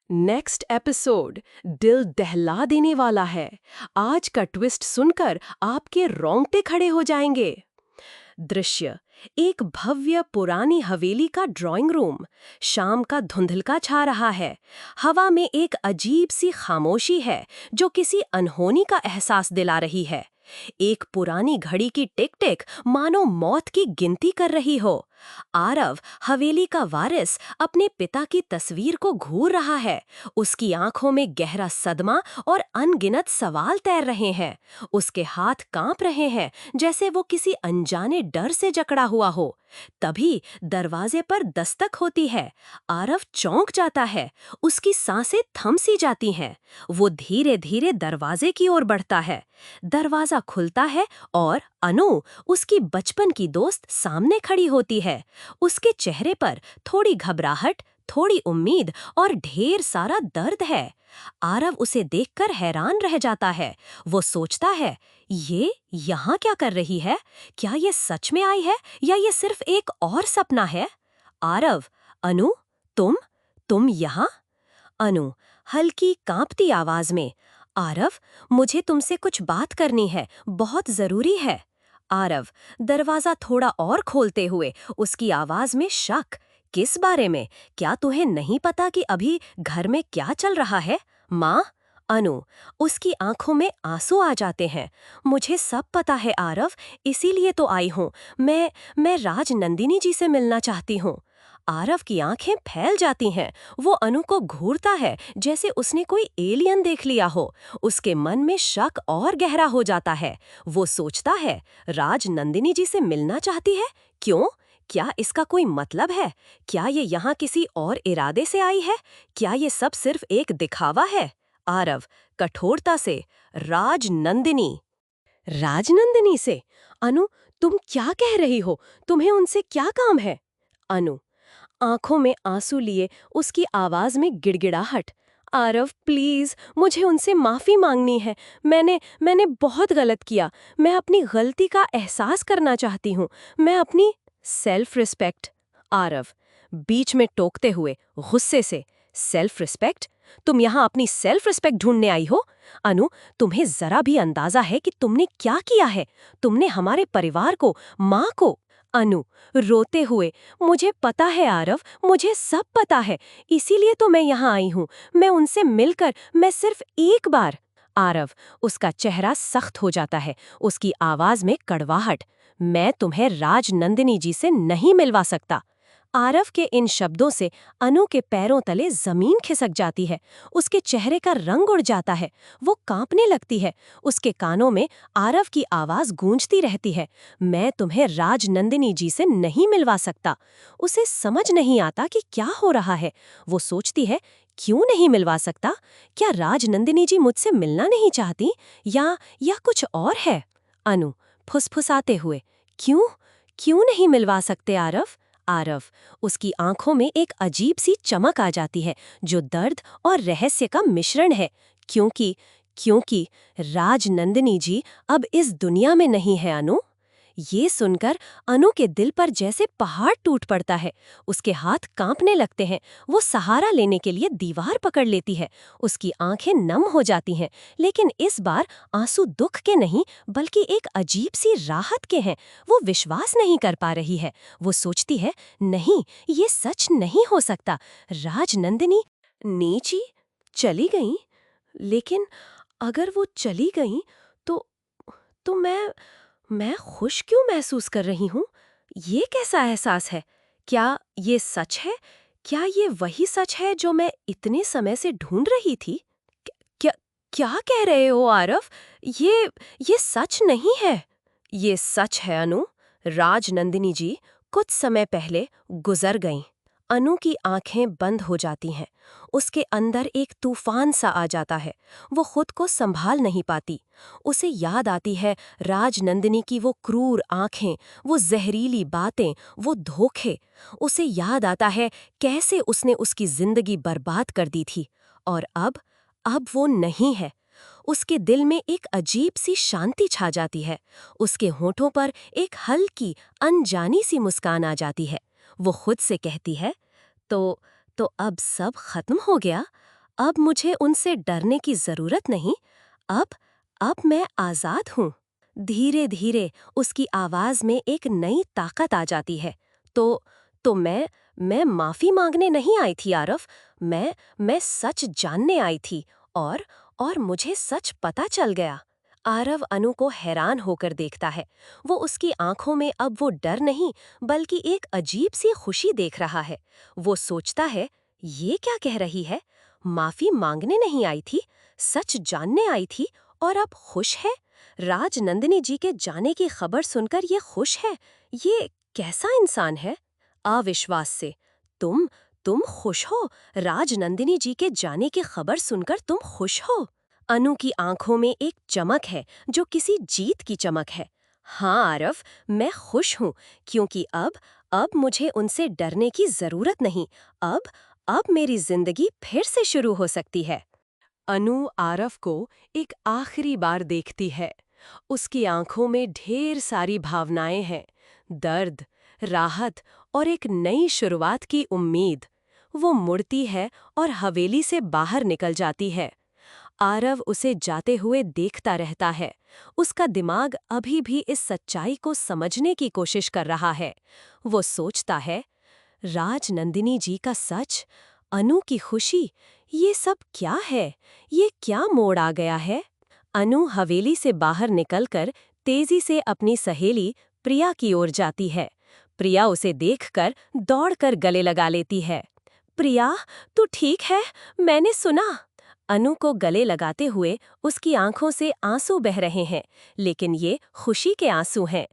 Next episode दिल दहला देने वाला है। आज का ट्विस्ट सुनकर आपके रोंगटे खड़े हो जाएंगे। दृश्य एक भव्य पुरानी हवेली का ड्राइंग रूम। शाम का धुंधलका छा रहा है। हवा में एक अजीब सी खामोशी है जो किसी अनहोनी का एहसास दिला रही है। एक पुरानी घड़ी की टिक टिक मानो मौत की गिनती कर रही हो। आरव, हवेली का वारिस, अपने पिता की तस्वीर को घूर रहा है। उसकी आंखों में गहरा सदमा और अनगिनत सवाल तैर रहे हैं। उसके हाथ कांप रहे हैं जैसे वो किसी अनजाने डर से जकड़ा हुआ हो। तभी दरवाजे पर दस्तक होती है। आरव चौंक जाता है। उसकी सांसें थम सी जाती हैं। वो धीरे धीरे दरवाजे की ओर बढ़ता है। दरवाजा खुलता है और अनु, उसकी बचपन की दोस्त, सामने खड़ी होती है। उसके चेहरे पर थोड़ी घबराहट, थोड़ी उम्मीद और ढेर सारा दर्द है। आरव उसे देखकर हैरान रह जाता है। वो सोचता है, ये यहाँ क्या कर रही है? क्या ये सच में आई है या ये सिर्फ एक और सपना है? आरव, अनु, तुम यहाँ? अनु, हल्की कांपती आवाज में, आरव, मुझे तुमसे कुछ बात करनी है, बहुत जरूरी है। आरव, दरवाजा थोड़ा और खोलते हुए, उसकी आवाज में शक। किस बारे में? क्या तुम्हें नहीं पता कि अभी घर में क्या चल रहा है? माँ? अनु, उसकी आंखों में आंसू आ जाते हैं। मुझे सब पता है आरव, इसीलिए तो आई हूँ। मैं राज नंदिनी जी से मिलना चाहती हूँ। आरव की आंखें फैल जाती हैं। वो अनु को घूरता है जैसे उसने कोई एलियन देख लिया हो। उसके मन में शक और गहरा हो जाता है। वो सोचता है, राज नंदिनी जी से मिलना चाहती है? क्यों? क्या इसका कोई मतलब है? क्या ये यहाँ किसी और इरादे से आई है? क्या ये सब सिर्फ एक दिखावा है? आरव, कठोरता से, राज नंदिनी। राजनंदिनी से? अनु, तुम क्या कह रही हो? तुम्हें उनसे क्या काम है? अनु, आंखों में आंसू लिए, उसकी आवाज में गिड़गिड़ाहट। आरव, प्लीज, मुझे उनसे माफी मांगनी है। मैंने बहुत गलत किया। मैं अपनी गलती का एहसास करना चाहती हूँ। मैं अपनी सेल्फ रिस्पेक्ट। आरव, बीच में टोकते हुए, गुस्से से, सेल्फ रिस्पेक्ट? तुम यहाँ अपनी सेल्फ रिस्पेक्ट ढूंढने आई हो? अनु, तुम्हें जरा भी अंदाजा है कि तुमने क्या किया है? तुमने हमारे परिवार को, माँ को। अनु, रोते हुए, मुझे पता है आरव, मुझे सब पता है। इसीलिए तो मैं यहाँ आई हूँ। मैं उनसे मिलकर, मैं सिर्फ एक बार। आरव, उसका चेहरा सख्त हो जाता है। उसकी आवाज में कड़वाहट। मैं तुम्हें राज नंदिनी जी से नहीं मिलवा सकता। आरव के इन शब्दों से अनु के पैरों तले जमीन खिसक जाती है। उसके चेहरे का रंग उड़ जाता है। वो कांपने लगती है। उसके कानों में आरव की आवाज गूंजती रहती है, मैं तुम्हें राज नंदिनी जी से नहीं मिलवा सकता। उसे समझ नहीं आता कि क्या हो रहा है। वो सोचती है, क्यों नहीं मिलवा सकता? क्या राज नंदिनी जी मुझसे मिलना नहीं चाहती, या कुछ और है? अनु, फुसफुसाते हुए, क्यों क्यों नहीं मिलवा सकते आरव? आरव, उसकी आंखों में एक अजीब सी चमक आ जाती है जो दर्द और रहस्य का मिश्रण है। क्योंकि राज नंदिनी जी अब इस दुनिया में नहीं है। अनु, ये सुनकर अनु के दिल पर जैसे पहाड़ टूट पड़ता है। उसके हाथ कांपने लगते हैं। वो सहारा लेने के लिए दीवार पकड़ लेती है। उसकी आंखें नम हो जाती हैं, लेकिन इस बार आंसू दुख के नहीं बल्कि एक अजीब सी राहत के हैं। वो विश्वास नहीं कर पा रही है। वो सोचती है, नहीं, ये सच नहीं हो सकता। राज नंदिनी नीची चली गई? लेकिन अगर वो चली गई तो मैं खुश क्यों महसूस कर रही हूँ? ये कैसा एहसास है? क्या ये सच है? क्या ये वही सच है जो मैं इतने समय से ढूंढ रही थी? क्या क्या कह रहे हो आरव? ये सच नहीं है। ये सच है अनु। राज नंदिनी जी कुछ समय पहले गुजर गईं। अनु की आंखें बंद हो जाती हैं। उसके अंदर एक तूफान सा आ जाता है। वो खुद को संभाल नहीं पाती। उसे याद आती है राज नंदिनी की वो क्रूर आंखें, वो जहरीली बातें, वो धोखे। उसे याद आता है कैसे उसने उसकी जिंदगी बर्बाद कर दी थी। और अब वो नहीं है। उसके दिल में एक अजीब सी शांति छा जाती है। उसके होठों पर एक हल्की अनजानी सी मुस्कान आ जाती है। वो खुद से कहती है, तो अब सब खत्म हो गया? अब मुझे उनसे डरने की जरूरत नहीं। अब मैं आजाद हूँ। धीरे धीरे उसकी आवाज में एक नई ताकत आ जाती है। तो मैं माफी मांगने नहीं आई थी आरव। मैं सच जानने आई थी। और मुझे सच पता चल गया। आरव अनु को हैरान होकर देखता है। वो उसकी आंखों में अब वो डर नहीं, बल्कि एक अजीब सी खुशी देख रहा है। वो सोचता है, ये क्या कह रही है? माफी मांगने नहीं आई थी, सच जानने आई थी, और अब खुश है। राजनंदिनी जी के जाने की खबर सुनकर ये खुश है। ये कैसा इंसान है? अविश्वास से, तुम खुश हो? राजनंदिनी जी के जाने की खबर सुनकर तुम खुश हो? अनु की आंखों में एक चमक है जो किसी जीत की चमक है। हाँ आरव, मैं खुश हूँ, क्योंकि अब मुझे उनसे डरने की जरूरत नहीं। अब मेरी जिंदगी फिर से शुरू हो सकती है। अनु आरव को एक आखिरी बार देखती है। उसकी आंखों में ढेर सारी भावनाएं हैं। दर्द, राहत और एक नई शुरुआत की उम्मीद। वो मुड़ती है और हवेली से बाहर निकल जाती है। आरव उसे जाते हुए देखता रहता है। उसका दिमाग अभी भी इस सच्चाई को समझने की कोशिश कर रहा है। वो सोचता है, राजनंदिनी जी का सच, अनु की खुशी, ये सब क्या है? ये क्या मोड़ आ गया है? अनु हवेली से बाहर निकलकर तेजी से अपनी सहेली प्रिया की ओर जाती है। प्रिया उसे देखकर दौड़कर गले लगा लेती है। प्रिया, तू ठीक है? मैंने सुना। अनु को गले लगाते हुए उसकी आंखों से आंसू बह रहे हैं, लेकिन ये खुशी के आंसू हैं।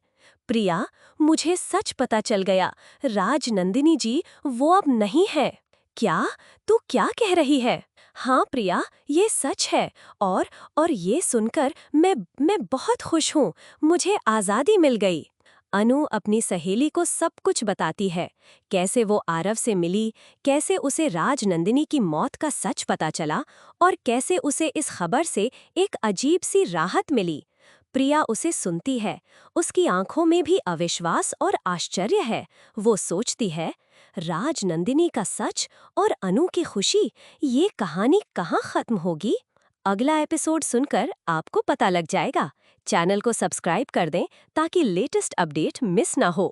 प्रिया, मुझे सच पता चल गया। राजनंदिनी जी वो अब नहीं है। क्या? तू क्या कह रही है? हाँ प्रिया, ये सच है। और ये सुनकर मैं बहुत खुश हूँ। मुझे आज़ादी मिल गई। अनु अपनी सहेली को सब कुछ बताती है। कैसे वो आरव से मिली, कैसे उसे राजनंदिनी की मौत का सच पता चला, और कैसे उसे इस खबर से एक अजीब सी राहत मिली। प्रिया उसे सुनती है। उसकी आंखों में भी अविश्वास और आश्चर्य है। वो सोचती है, राजनंदिनी का सच और अनु की खुशी, ये कहानी कहाँ खत्म होगी? अगला एपिसोड सुनकर आपको पता लग जाएगा। चैनल को सब्सक्राइब कर दें ताकि लेटेस्ट अपडेट मिस ना हो।